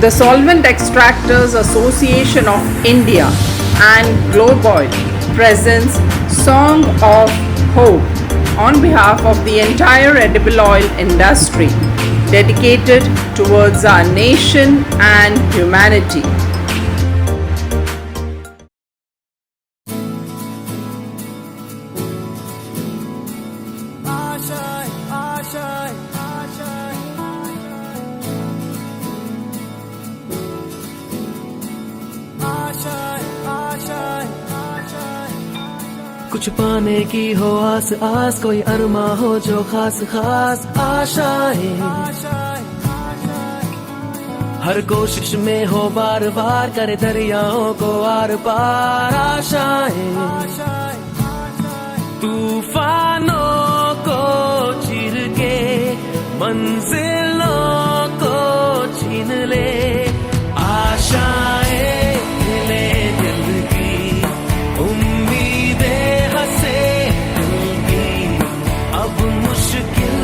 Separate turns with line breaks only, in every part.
The Solvent Extractors Association of India and Globoil presents Song of Hope on behalf of the entire edible oil industry, dedicated towards our nation and humanity.
कुछ पाने की हो आस आस, कोई अरमा हो जो खास खास आशाएं, हर कोशिश में हो बार बार, करे दरियाओं को आर पार आशाएं, तूफानों को चीर के मंजिलों को छीन ले आशाएं, ले दिल की उम्मीदें हंसे दिल की, अब मुश्किल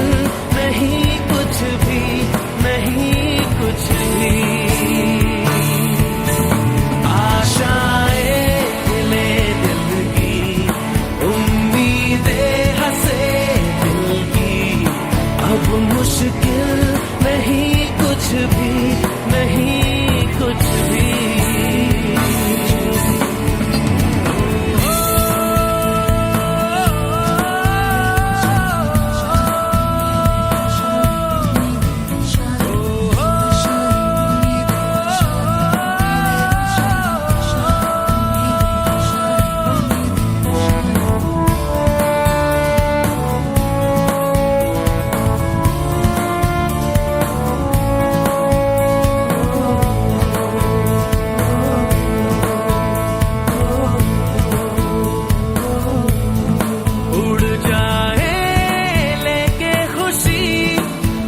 नहीं कुछ भी, नहीं कुछ भी, आशाएं ले दिल की उम्मीदें हंसे दिल की, अब मुश्किल नहीं कुछ भी, नहीं कुछ भी।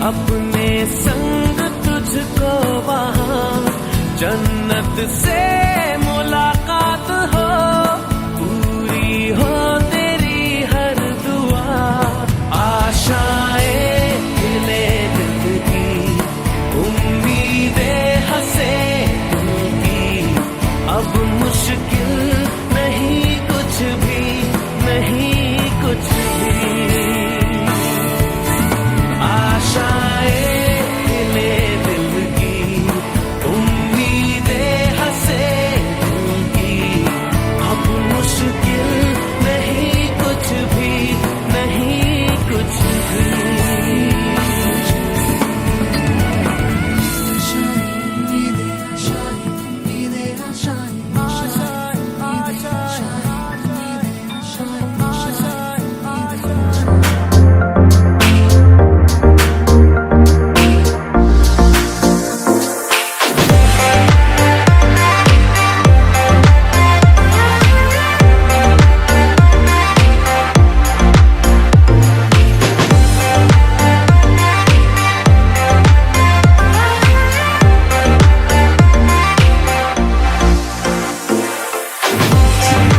अपने संग तुझको वहाँ जन्नत से मुलाकात हो, पूरी हो तेरी हर दुआ, आशाएं ले दिल की उम्मीदें हंसे दिल की, अब मुश्किल नहीं कुछ भी, नहीं कुछ भी, आशाएं ले दिल की उम्मीदें हंसे दिल की, अब मुश्किल नहीं कुछ भी, नहीं कुछ भी।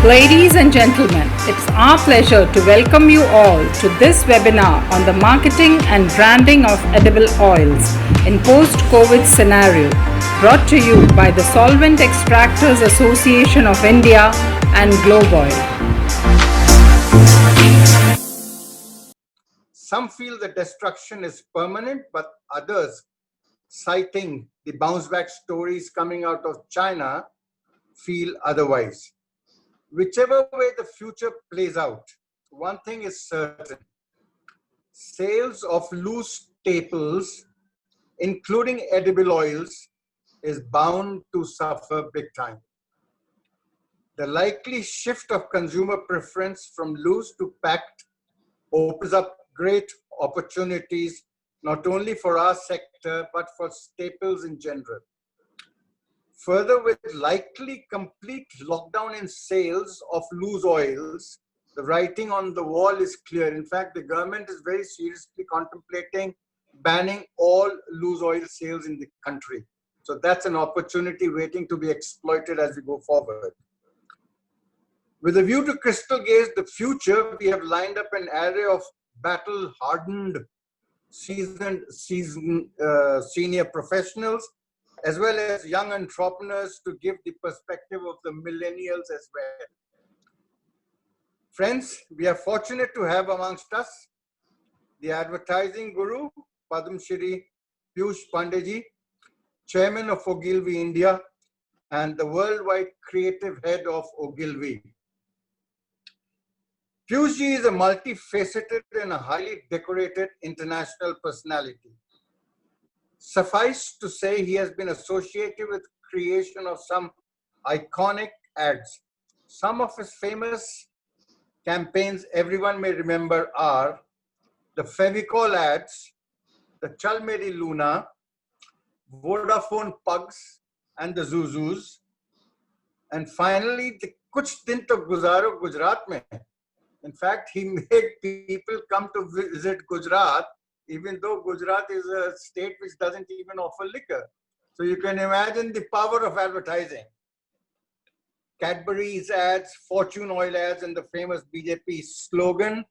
Ladies and gentlemen, it's our pleasure to welcome you all to this webinar on the marketing and branding of edible oils in post-COVID scenario, brought to you by the Solvent Extractors Association of India and Globoil.
Some feel the destruction is permanent, but others, citing the bounce back stories coming out of China, feel otherwise. Whichever way the future plays out, one thing is certain: sales of loose staples, including edible oils, is bound to suffer big time. The likely shift of consumer preference from loose to packed opens up great opportunities, not only for our sector, but for staples in general. Further, with likely complete lockdown in sales of loose oils, the writing on the wall is clear. In fact, the government is very seriously contemplating banning all loose oil sales in the country. So that's an opportunity waiting to be exploited as we go forward. With a view to crystal gaze the future, we have lined up an array of battle-hardened, seasoned senior professionals as well as young entrepreneurs to give the perspective of the millennials as well. Friends, we are fortunate to have amongst us the advertising guru, Padma Shri Piyush Pandey, Chairman of Ogilvy India, and the worldwide creative head of Ogilvy. Piyush ji is a multifaceted and a highly decorated international personality. Suffice to say, he has been associated with creation of some iconic ads. Some of his famous campaigns everyone may remember are the Fevicol ads, the Chal Meri Luna, Vodafone Pugs and the Zuzus, and finally the Kuch Din To Guzaro Gujarat Mein. In fact, he made people come to visit Gujarat, even though Gujarat is a state which doesn't even offer liquor. So you can imagine the power of advertising. Cadbury's ads, Fortune Oil ads, and the famous BJP slogan,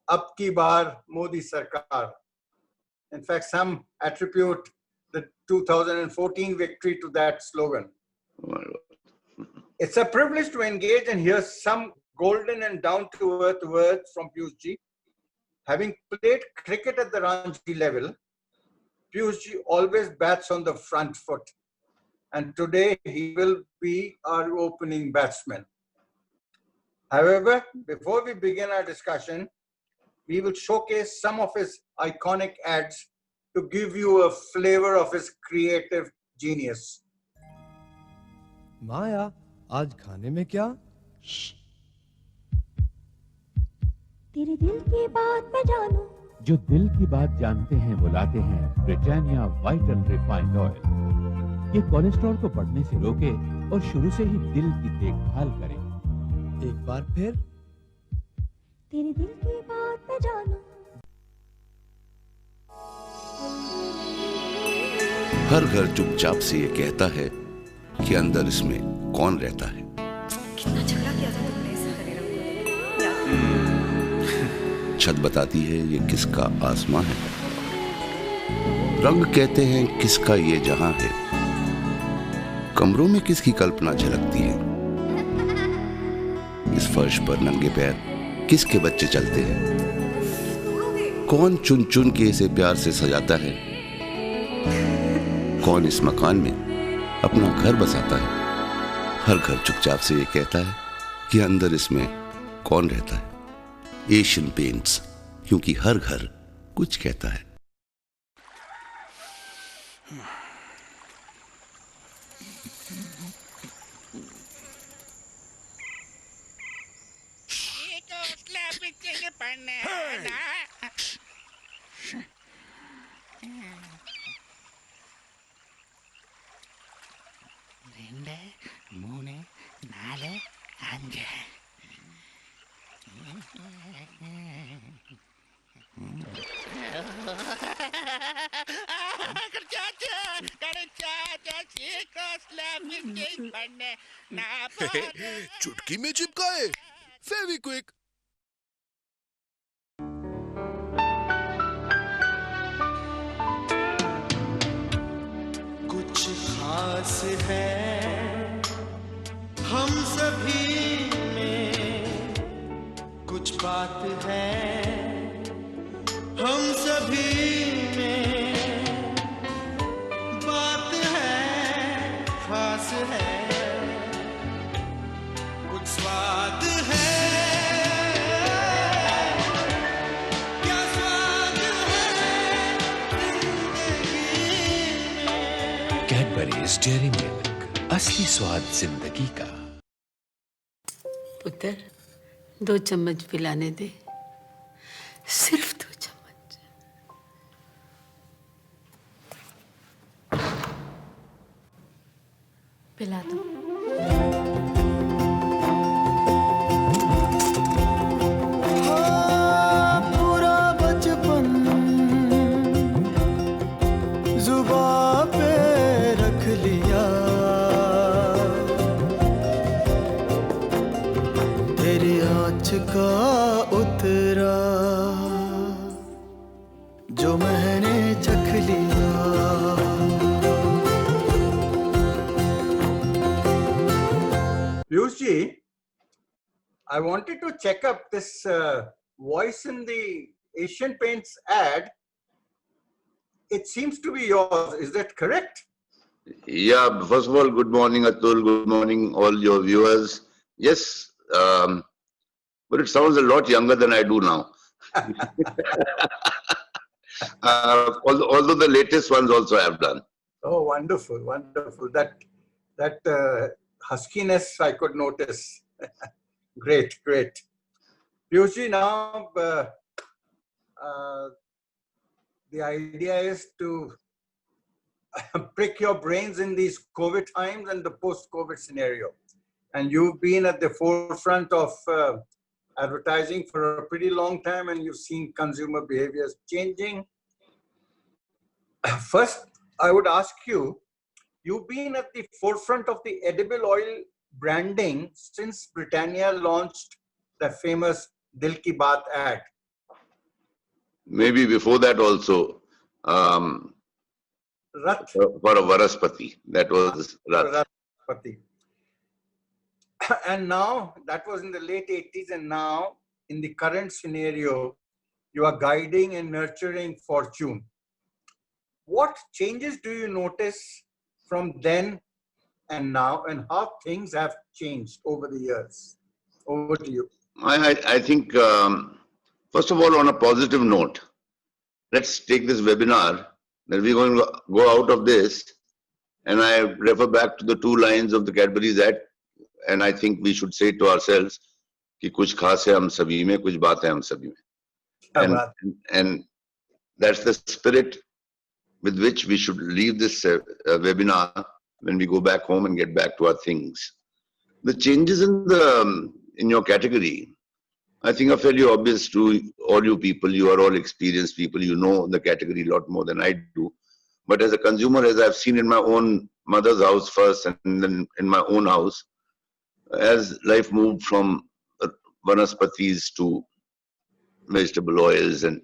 Ab ki baar Modi Sarkar. In fact, some attribute the 2014 victory to that slogan. It's a privilege to engage and hear some golden and down-to-earth words from Piyush ji. Having played cricket at the Ranji level, Piyush ji always bats on the front foot. And today he will be our opening batsman. However, before we begin our discussion, we will showcase some of his iconic ads to give you a flavor of his creative genius.
माया, आज खाने में क्या?
तेरे दिल की बात मैं जानूं।
जो दिल की बात जानते हैं वो लाते हैं ब्रिटानिया वाइटल रिफाइंड ऑयल। ये कोलेस्ट्रॉल को बढ़ने से रोके और शुरू से ही दिल की देखभाल करे।
एक बार फिर।
तेरे दिल की बात मैं जानूं।
हर घर चुपचाप से ये कहता है कि अंदर इसमें कौन रहता है।
कितना झगड़ा किया था तुमने इस हरे रंग को।
छत बताती है ये किसका आसमां है। रंग कहते हैं किसका ये जहां है। कमरों में किसकी कल्पना झलकती है। इस फर्श पर नंगे पैर किसके बच्चे चलते हैं। कौन चुन चुन के इसे प्यार से सजाता है। कौन इस मकान में अपना घर बसाता है। हर घर चुपचाप से ये कहता है कि अंदर इसमें कौन रहता है। एशियन पेंट्स, क्योंकि हर घर कुछ कहता है।
चुटकी में चिपकाए फेविक्विक।
कुछ खास है हम सभी में, कुछ बात है हम सभी में, बात है खास है, कुछ स्वाद है, क्या स्वाद है जिंदगी में।
कैडबरीज डेयरी मिल्क, असली स्वाद जिंदगी का।
पुत्र, 2 चम्मच पिलाने दे, सिर्फ 2 चम्मच। पिला दो।
पूरा बचपन जुबां पे रख लिया, तेरी आँच का उतरा जो मैंने चख लिया।
Piyush ji, I wanted to check up this voice in the Asian Paints ad. It seems to be yours. Is that correct?
Yeah, first of all, good morning, Atul. Good morning, all your viewers. Yes, but it sounds a lot younger than I do now. Although the latest ones also I have done.
Oh, wonderful, wonderful. That huskiness I could notice. Great, great. Piyush ji, now the idea is to prick your brains in these COVID times and the post-COVID scenario. And you've been at the forefront of advertising for a pretty long time, and you've seen consumer behaviors changing. First, I would ask you, you've been at the forefront of the edible oil branding since Britannia launched the famous Dil Ki Baat ad.
Maybe before that also,
Rat.
for a Varaspati, that was Rat.
Ratpati. And now, that was in the late 80s, and now in the current scenario, you are guiding and nurturing fortune. What changes do you notice from then and now, and how things have changed over the years? Over to you.
I think, first of all, on a positive note, let's take this webinar that we're going to go out of this, and I refer back to the two lines of the Cadbury's ad, and I think we should say to ourselves, कि कुछ खास है हम सभी में, कुछ बात है हम सभी में. And that's the spirit with which we should leave this webinar when we go back home and get back to our things. The changes in your category, I think, are fairly obvious to all you people. You are all experienced people. You know the category a lot more than I do. But as a consumer, as I've seen in my own mother's house first and then in my own house, as life moved from vanaspatis to vegetable oils, and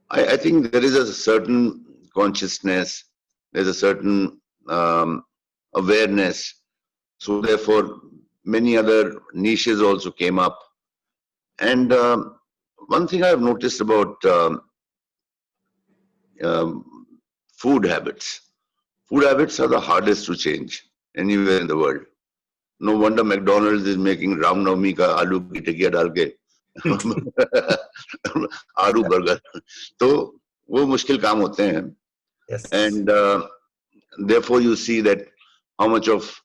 I think there is a certain consciousness, there's a certain awareness. So therefore, many other niches also came up. And one thing I've noticed about food habits are the hardest to change anywhere in the world. No wonder McDonald's is making Ram Navami ka aloo ki tikya dal ke आलू burger, तो वो मुश्किल काम होते हैं. And therefore you see that how much of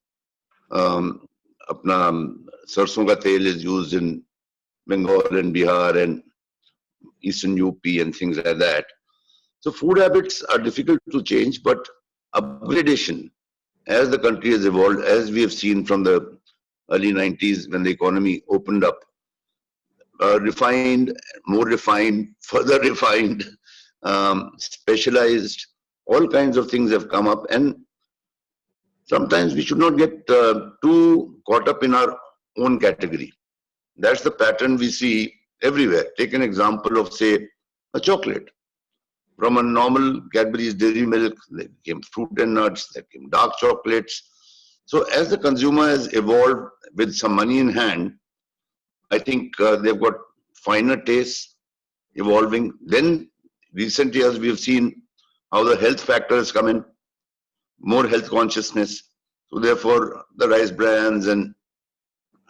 अपना सरसों का तेल is used in Bengal and Bihar and Eastern UP and things like that. So food habits are difficult to change, but upgradation, as the country has evolved, as we have seen from the early 90s when the economy opened up, refined, more refined, further refined, specialized, all kinds of things have come up. And sometimes we should not get too caught up in our own category. That's the pattern we see everywhere. Take an example of, say, a chocolate. From a normal Cadbury's Dairy Milk, there came fruit and nuts, there came dark chocolates. So as the consumer has evolved with some money in hand, I think they've got finer tastes evolving. Then recent years we have seen how the health factor has come in, more health consciousness. So therefore the rice brands and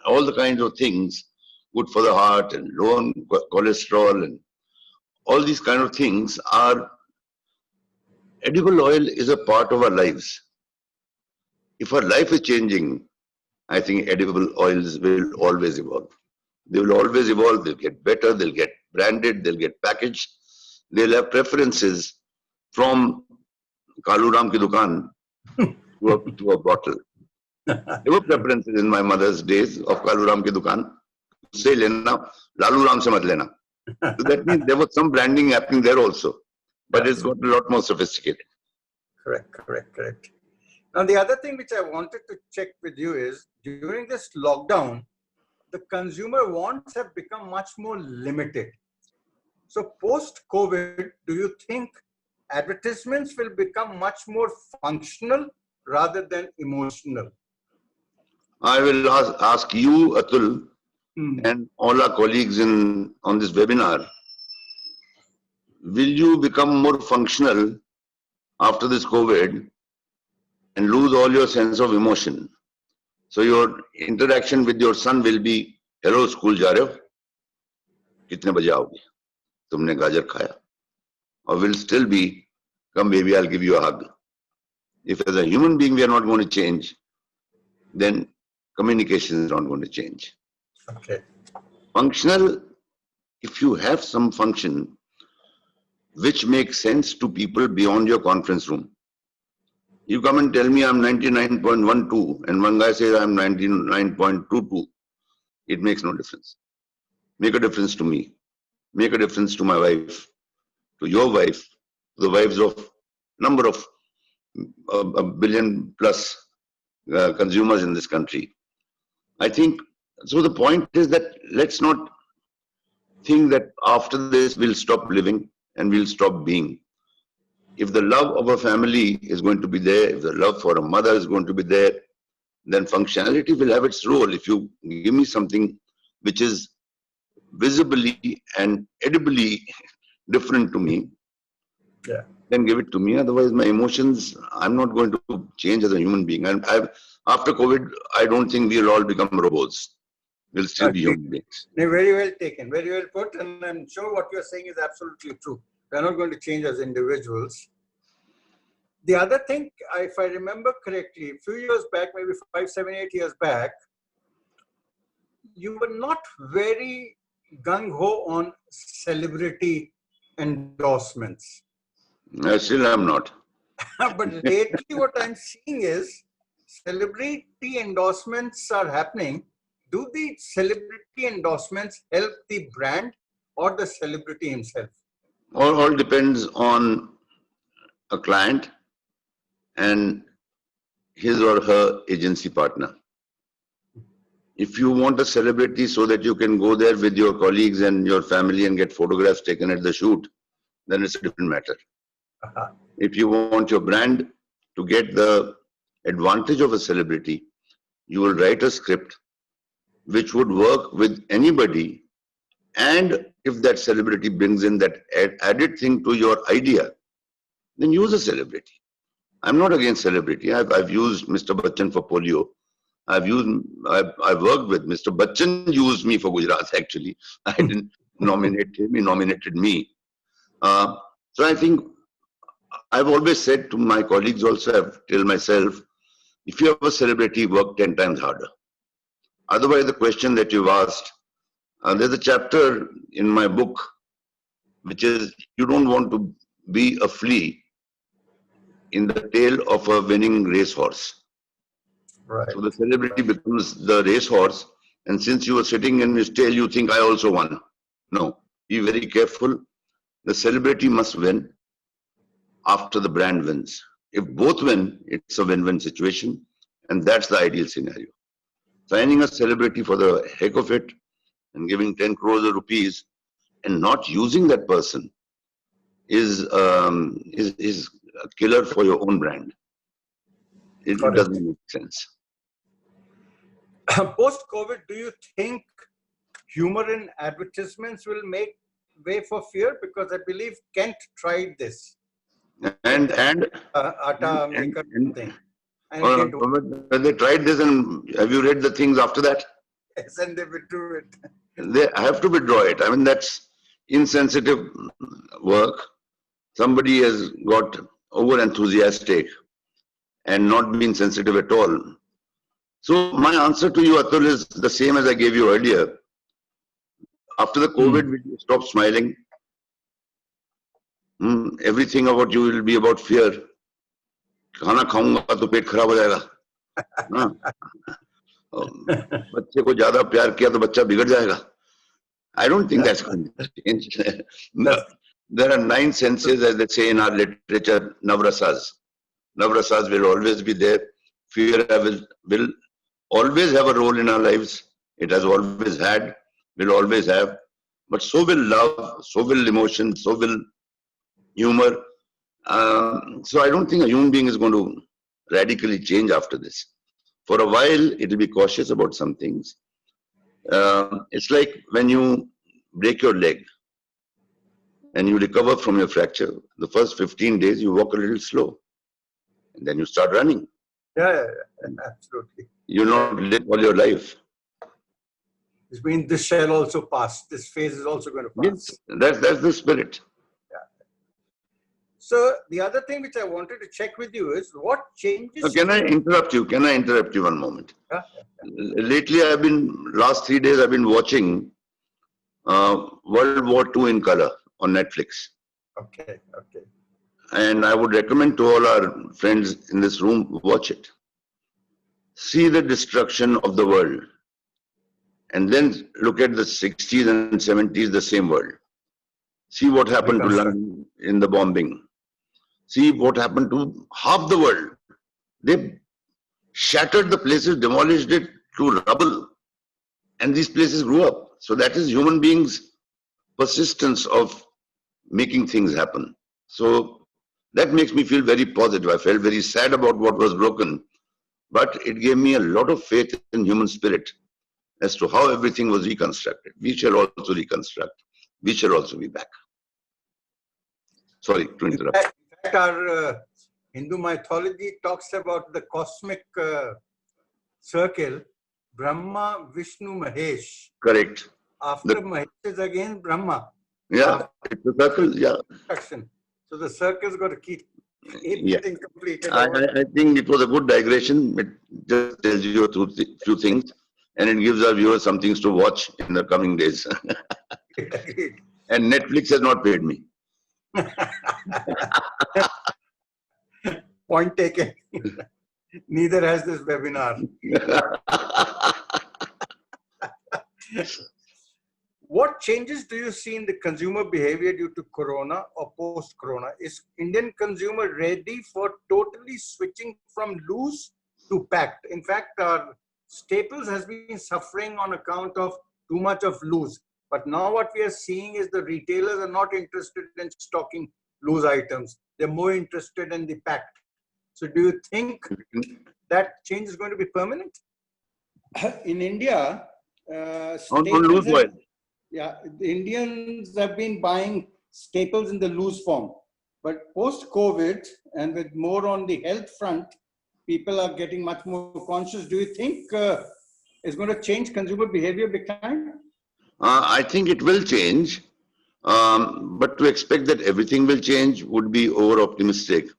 all the kinds of things, good for the heart and low on cholesterol and all these kind of things are, edible oil is a part of our lives. If our life is changing, I think edible oils will always evolve. They will always evolve, they'll get better, they'll get branded, they'll get packaged. They'll have preferences from Kalu Ram ki dukan to a bottle. There were preferences in my mother's days of Kalu Ram ki dukan. Say lena, Lalu Ram se mat lena. So that means there was some branding happening there also, but it's got a lot more sophisticated.
Correct. Now, the other thing which I wanted to check with you is, during this lockdown, the consumer wants have become much more limited. So post-COVID, do you think advertisements will become much more functional rather than emotional?
I will ask you, Atul, and all our colleagues on this webinar, will you become more functional after this COVID and lose all your sense of emotion? So your interaction with your son will be, hello, school जा रहे हो? कितने बजे आओगे? तुमने गाजर खाया? Or will still be, come baby, I'll give you a hug. If as a human being we are not going to change, then communication is not going to change.
Okay.
Functional, if you have some function which makes sense to people beyond your conference room. You come and tell me I'm 99.12 and one guy says I'm 99.22. It makes no difference. Make a difference to me. Make a difference to my wife, to your wife, to the wives of number of a billion plus consumers in this country. I think, so the point is that let's not think that after this we'll stop living and we'll stop being. If the love of a family is going to be there, if the love for a mother is going to be there, then functionality will have its role. If you give me something which is visibly and edibly different to me, then give it to me. Otherwise, my emotions, I'm not going to change as a human being. And after COVID, I don't think we'll all become robots. We'll still be human beings.
Very well taken, very well put. And I'm sure what you're saying is absolutely true. We're not going to change as individuals. The other thing, if I remember correctly, a few years back, maybe 5, 7, 8 years back, you were not very gung-ho on celebrity endorsements.
I still am not.
But lately what I'm seeing is celebrity endorsements are happening. Do the celebrity endorsements help the brand or the celebrity himself?
All depends on a client and his or her agency partner. If you want a celebrity so that you can go there with your colleagues and your family and get photographs taken at the shoot, then it's a different matter. If you want your brand to get the advantage of a celebrity, you will write a script which would work with anybody, and if that celebrity brings in that added thing to your idea, then use a celebrity. I'm not against celebrity. I've used Mr. Bachchan for polio. I've worked with Mr. Bachchan used me for Gujarat actually. I didn't nominate him, he nominated me. So I think I've always said to my colleagues also, I've told myself, if you have a celebrity, work 10 times harder. Otherwise, the question that you've asked, there's a chapter in my book, which is, you don't want to be a flea in the tail of a winning racehorse.
Right.
So the celebrity becomes the racehorse, and since you are sitting in his tail, you think I also won. No, be very careful. The celebrity must win after the brand wins. If both win, it's a win-win situation, and that's the ideal scenario. Signing a celebrity for the heck of it and giving 10 crores of rupees and not using that person is a killer for your own brand. It doesn't make sense.
Post-COVID, do you think humor in advertisements will make way for fear? Because I believe Kent tried this.
And
Atta maker thing.
When they tried this, and have you read the things after that?
Yes, and they withdrew it.
They have to withdraw it. I mean, that's insensitive work. Somebody has got over enthusiastic and not been sensitive at all. So my answer to you, Atul, is the same as I gave you earlier. After the COVID, we stop smiling. Everything about you will be about fear. खाना खाऊंगा तो पेट खराब हो जाएगा. बच्चे को ज्यादा प्यार किया तो बच्चा बिगड़ जाएगा. I don't think that's going to change. No. There are 9 senses, as they say in our literature, navrasas. Navrasas will always be there. Fear will always have a role in our lives. It has always had, will always have. But so will love, so will emotion, so will humor. So I don't think a human being is going to radically change after this. For a while, it'll be cautious about some things. It's like when you break your leg and you recover from your fracture. The first 15 days, you walk a little slow. And then you start running.
Yeah, absolutely.
You not live all your life.
Which means this shall also pass. This phase is also going to pass.
Yes, that's the spirit.
So the other thing which I wanted to check with you is what changes.
Can I interrupt you? Can I interrupt you one moment? Lately, last 3 days, I've been watching World War II in color on Netflix.
Okay.
And I would recommend to all our friends in this room, watch it. See the destruction of the world. And then look at the 60s and 70s, the same world. See what happened to London in the bombing. See what happened to half the world. They shattered the places, demolished it to rubble. And these places grew up. So that is human beings' persistence of making things happen. So that makes me feel very positive. I felt very sad about what was broken, but it gave me a lot of faith in human spirit as to how everything was reconstructed. We shall also reconstruct. We shall also be back. Sorry to interrupt.
In fact, our Hindu mythology talks about the cosmic circle, Brahma, Vishnu, Mahesh.
Correct.
After Mahesh is again Brahma.
Yeah, it's a circle, yeah.
So the circle's got to keep getting completed.
I think it was a good digression. It just tells you a few things and it gives our viewers some things to watch in the coming days. And Netflix has not paid me.
Point taken. Neither has this webinar. What changes do you see in the consumer behavior due to Corona or post-Corona? Is Indian consumer ready for totally switching from loose to packed? In fact, our staples has been suffering on account of too much of loose. But now what we are seeing is the retailers are not interested in stocking loose items. They're more interested in the packed. So do you think that change is going to be permanent? In India, yeah, the Indians have been buying staples in the loose form. But post-COVID and with more on the health front, people are getting much more conscious. Do you think it's going to change consumer behavior big time?
I think it will change. But to expect that everything will change would be over-optimistic.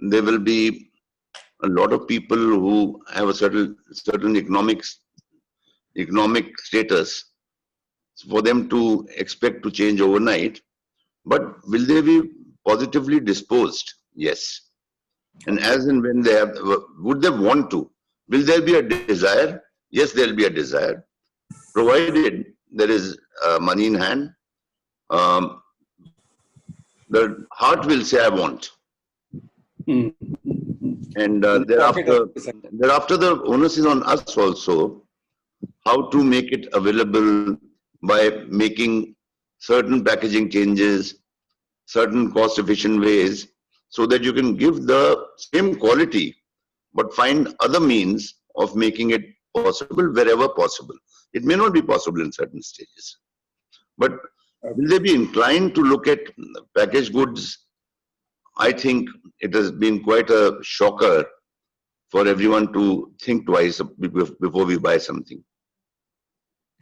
There will be a lot of people who have a certain economic status for them to expect to change overnight. But will they be positively disposed? Yes. And as and when they have, would they want to? Will there be a desire? Yes, there will be a desire, provided there is money in hand. The heart will say, I want. And thereafter, the onus is on us also, how to make it available by making certain packaging changes, certain cost-efficient ways, so that you can give the same quality, but find other means of making it possible wherever possible. It may not be possible in certain stages. But will they be inclined to look at packaged goods? I think it has been quite a shocker for everyone to think twice before we buy something.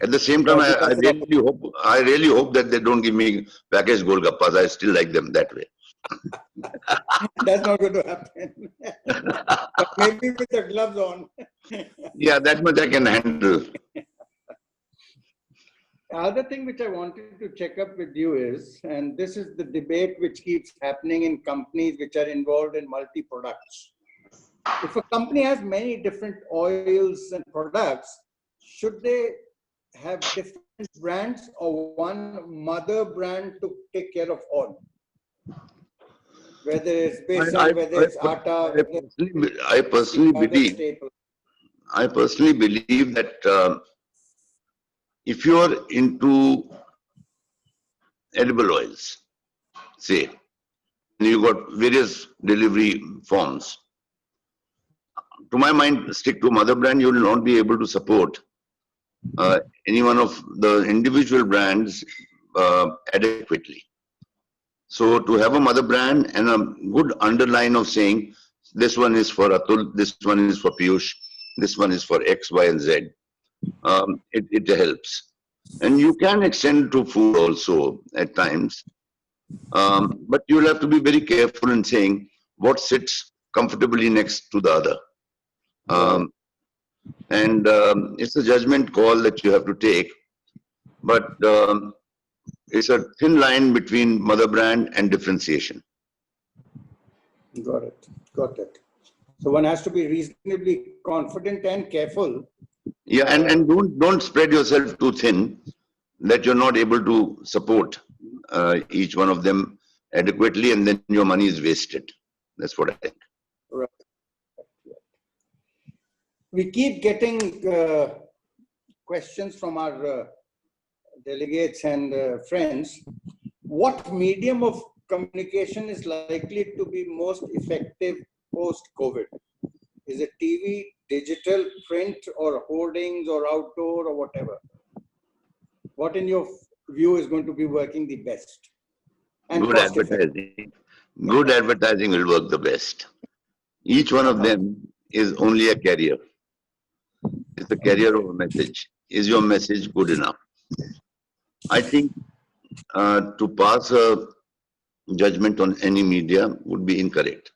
At the same time, I really hope that they don't give me packaged golgappas. I still like them that way.
That's not going to happen. But maybe with the gloves on.
Yeah, that much I can handle.
The other thing which I wanted to check up with you is, and this is the debate which keeps happening in companies which are involved in multi-products. If a company has many different oils and products, should they have different brands or one mother brand to take care of all? Whether it's besan, whether it's atta.
I personally believe that if you're into edible oils, say, and you got various delivery forms, to my mind, stick to mother brand. You will not be able to support any one of the individual brands adequately. So to have a mother brand and a good underline of saying, this one is for Atul, this one is for Piyush, this one is for X, Y, and Z, it helps. And you can extend to food also at times. But you'll have to be very careful in saying what sits comfortably next to the other. It's a judgment call that you have to take. But it's a thin line between mother brand and differentiation.
Got it. Got it. So one has to be reasonably confident and careful.
Yeah, and don't spread yourself too thin that you're not able to support each one of them adequately, and then your money is wasted. That's what I think.
Right. We keep getting questions from our delegates and friends. What medium of communication is likely to be most effective post-COVID? Is it TV, digital, print, or hoardings, or outdoor, or whatever? What in your view is going to be working the best? And
good advertising. Good advertising will work the best. Each one of them is only a carrier. It's the carrier of a message. Is your message good enough? I think to pass a judgment on any media would be incorrect.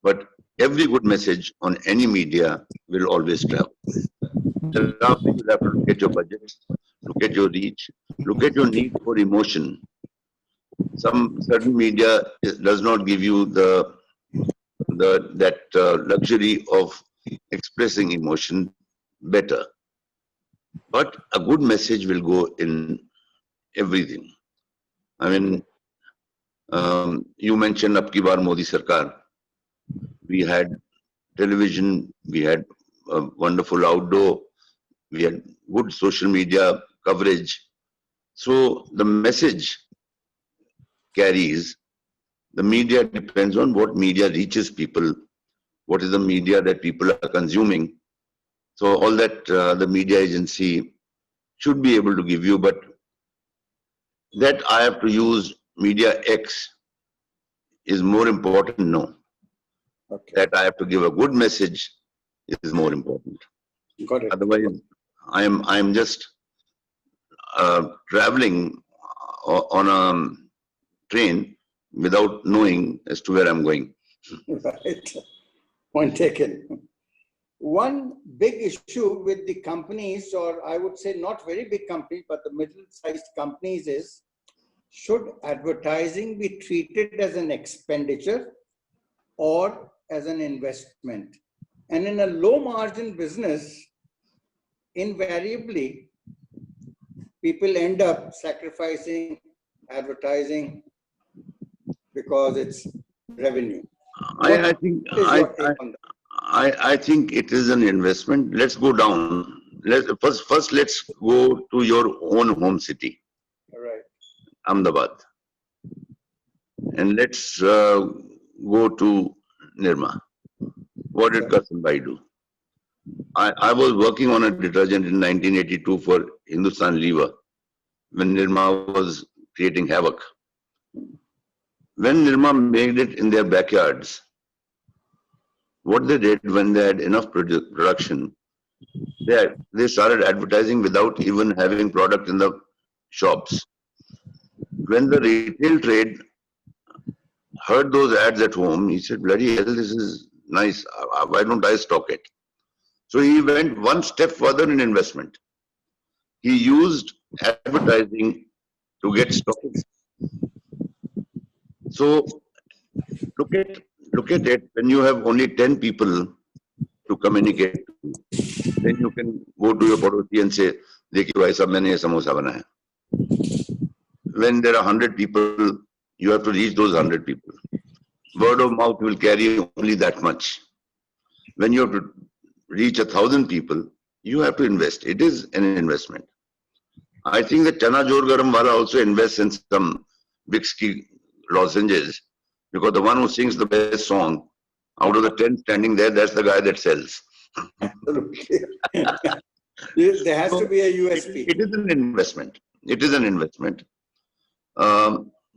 But every good message on any media will always travel. Thereafter, you have to look at your budget, look at your reach, look at your need for emotion. Some certain media does not give you that luxury of expressing emotion better. But a good message will go in everything. I mean, you mentioned Ab Ki Baar Modi Sarkar. We had television, we had wonderful outdoor, we had good social media coverage. So the message carries. The media depends on what media reaches people, what is the media that people are consuming. So all that the media agency should be able to give you, but that I have to use media X is more important, no.
Okay.
That I have to give a good message is more important.
Got it.
Otherwise, I am just traveling on a train without knowing as to where I'm going.
Right. Point taken. One big issue with the companies, or I would say not very big companies, but the middle-sized companies is, should advertising be treated as an expenditure or as an investment? And in a low-margin business, invariably, people end up sacrificing advertising because it's revenue.
I think it is an investment. Let's go down. First let's go to your own home city,
Right.
Ahmedabad, and let's go to Nirma. What did Kasturbai do? I was working on a detergent in 1982 for Hindustan Lever when Nirma was creating havoc. When Nirma made it in their backyards, what they did when they had enough production, they started advertising without even having product in the shops. When the retail trade heard those ads at home, he said, bloody hell, this is nice. Why don't I stock it? So he went one step further in investment. He used advertising to get stock. So look at it, when you have only 10 people to communicate to, then you can go to your padosi and say, dekhiye bhai sab maine ye samosa banaya. When there are 100 people, you have to reach those 100 people. Word of mouth will carry only that much. When you have to reach 1,000 people, you have to invest. It is an investment. I think that Chana Jor Garam Wala also invests in some Vicks ki lozenges, because the one who sings the best song Out of the 10 standing there, that's the guy that sells.
Absolutely. There has to be a USP.
It is an investment. It is an investment.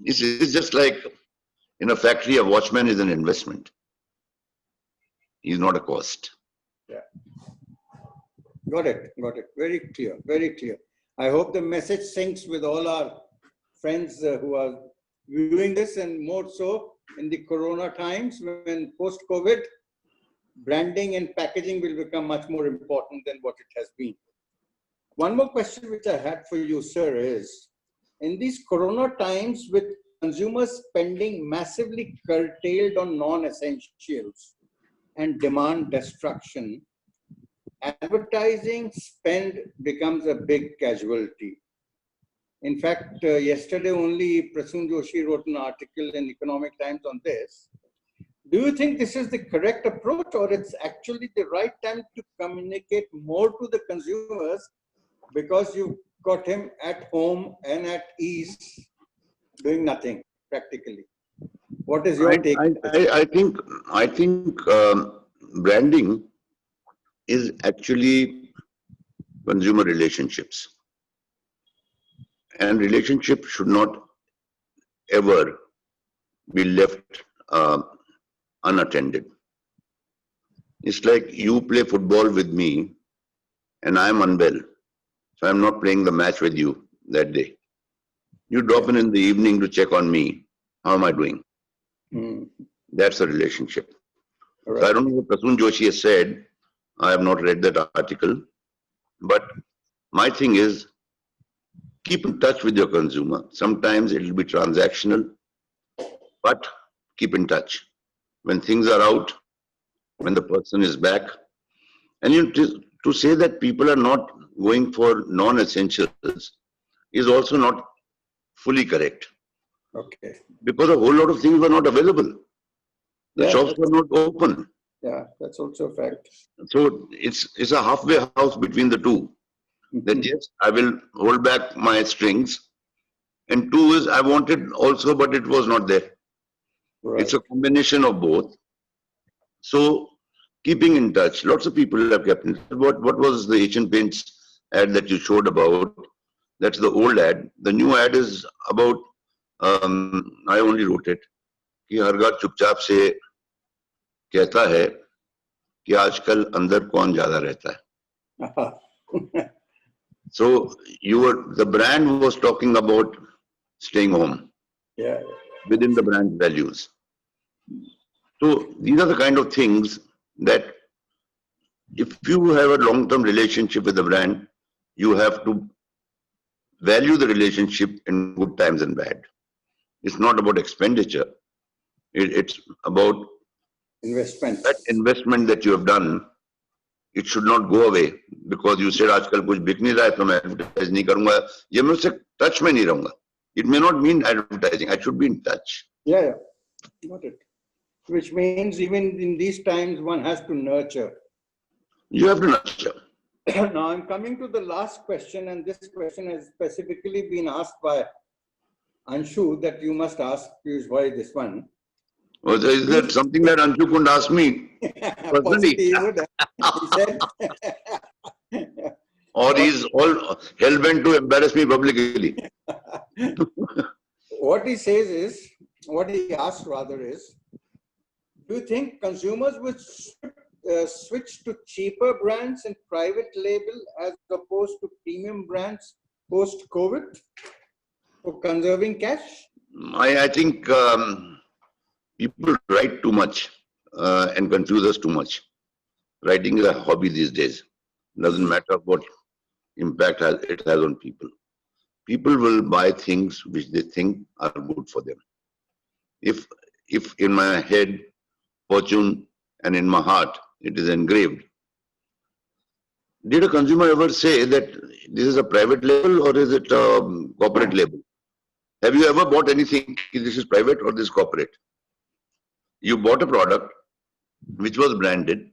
It's just like in a factory, a watchman is an investment. He's not a cost.
Yeah. Got it. Got it. Very clear. Very clear. I hope the message syncs with all our friends who are viewing this, and more so in the Corona times when post-COVID, branding and packaging will become much more important than what it has been. One more question which I had for you, sir, is in these Corona times with consumers spending massively curtailed on non-essentials and demand destruction, advertising spend becomes a big casualty. In fact, yesterday only Prasoon Joshi wrote an article in Economic Times on this. Do you think this is the correct approach, or it's actually the right time to communicate more to the consumers because you've got him at home and at ease doing nothing practically? What is your take?
I think branding is actually consumer relationships. And relationship should not ever be left unattended. It's like you play football with me and I'm unwell. So I'm not playing the match with you that day. You drop in the evening to check on me. How am I doing? That's a relationship. Right. So I don't know what Prasoon Joshi has said. I have not read that article. But my thing is, keep in touch with your consumer. Sometimes it will be transactional, but keep in touch. When things are out, when the person is back, and to say that people are not going for non-essentials is also not fully correct.
Okay.
Because a whole lot of things were not available. The shops were not open.
Yeah, that's also a fact.
So it's a halfway house between the two. Then yes, I will hold back my strings. And two is I wanted also, but it was not there. Right. It's a combination of both. So keeping in touch. Lots of people have kept in touch. What was the Asian Paints ad that you showed about? That's the old ad. The new ad is about, I only wrote it, कि हर घर चुपचाप से कहता है कि आजकल अंदर कौन ज्यादा रहता है. So the brand was talking about staying home.
Yeah.
Within the brand values. So these are the kind of things that if you have a long-term relationship with the brand, you have to value the relationship in good times and bad. It's not about expenditure. It's about
investment.
That investment that you have done, it should not go away because you said आजकल कुछ बिक नहीं रहा है तो मैं advertise नहीं करूँगा. ये मैं उससे touch में नहीं रहूँगा. It may not mean advertising. I should be in touch.
Yeah. Got it. Which means even in these times, one has to nurture.
You have to nurture.
Now I'm coming to the last question, and this question has specifically been asked by Anshu that you must ask Piyush Bhai this one.
Well, is that something that Anshu couldn't ask me personally?
He said.
Or he's all hell-bent to embarrass me publicly.
What he says is, what he asks rather is, do you think consumers will switch to cheaper brands and private label as opposed to premium brands post-COVID for conserving cash?
I think people write too much and confuse us too much. Writing is a hobby these days. Doesn't matter what impact it has on people. People will buy things which they think are good for them. If in my head, fortune, and in my heart, it is engraved. Did a consumer ever say that this is a private label or is it a corporate label? Have you ever bought anything, this is private or this is corporate? You bought a product which was branded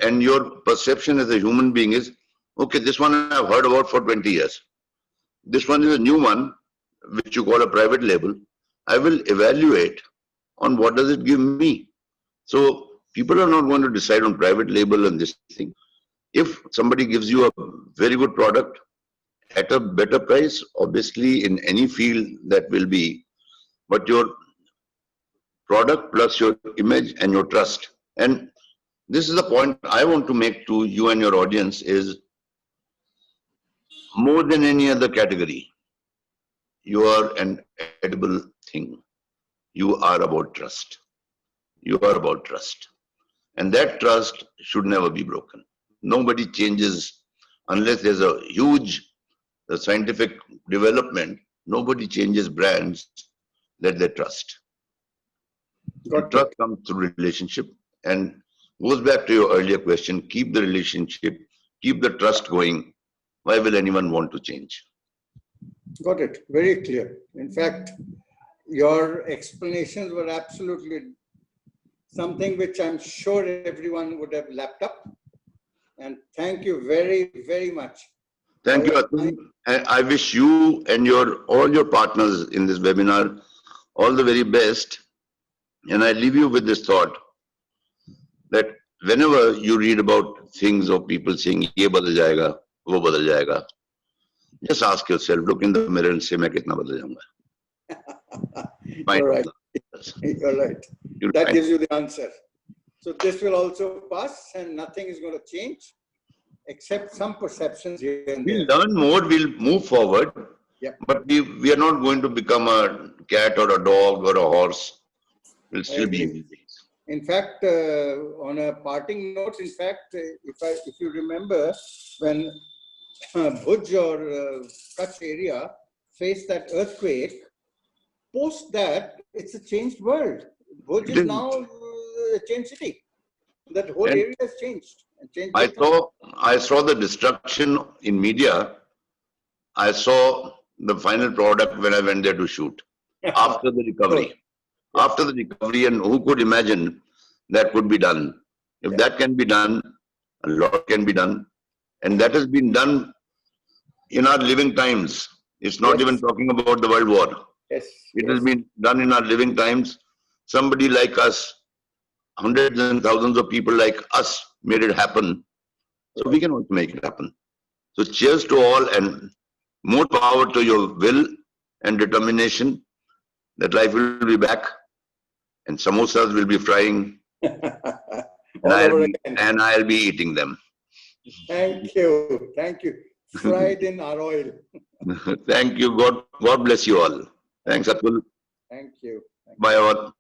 and your perception as a human being is, okay, this one I've heard about for 20 years. This one is a new one, which you call a private label. I will evaluate on what does it give me. So people are not going to decide on private label and this thing. If somebody gives you a very good product at a better price, obviously in any field that will be, but your product plus your image and your trust. And this is the point I want to make to you and your audience is more than any other category, you are an edible thing. You are about trust. You are about trust. And that trust should never be broken. Nobody changes unless there's a huge scientific development. Nobody changes brands that they trust. Trust comes through relationship and goes back to your earlier question. Keep the relationship, keep the trust going. Why will anyone want to change?
Got it. Very clear. In fact, your explanations were absolutely something which I'm sure everyone would have lapped up. And thank you very, very much.
Thank you, Atul. I wish you and all your partners in this webinar all the very best. And I leave you with this thought that whenever you read about things or people saying, ye badal jayega, wo badal jayega, just ask yourself, look in the mirror and say, main kitna badal jaunga.
You're right. You're right. That gives you the answer. So this will also pass and nothing is going to change except some perceptions here and there.
We'll learn more, we'll move forward.
Yep.
But we are not going to become a cat or a dog or a horse. We'll still be.
In fact, on a parting note, in fact, if you remember when Bhuj or Kutch area faced that earthquake, post that, it's a changed world. Bhuj is now a changed city. That whole area has changed.
I saw the destruction in media. I saw the final product when I went there to shoot after the recovery. After the recovery, and who could imagine that could be done? If that can be done, a lot can be done. And that has been done in our living times. It's not even talking about the World War.
Yes.
It has been done in our living times. Somebody like us, hundreds and thousands of people like us made it happen. So we can also make it happen. So cheers to all and more power to your will and determination that life will be back and samosas will be frying and I'll be eating them.
Thank you. Thank you. Fried in our oil.
Thank you. God bless you all. Thanks, Atul.
Thank you.
Bye all.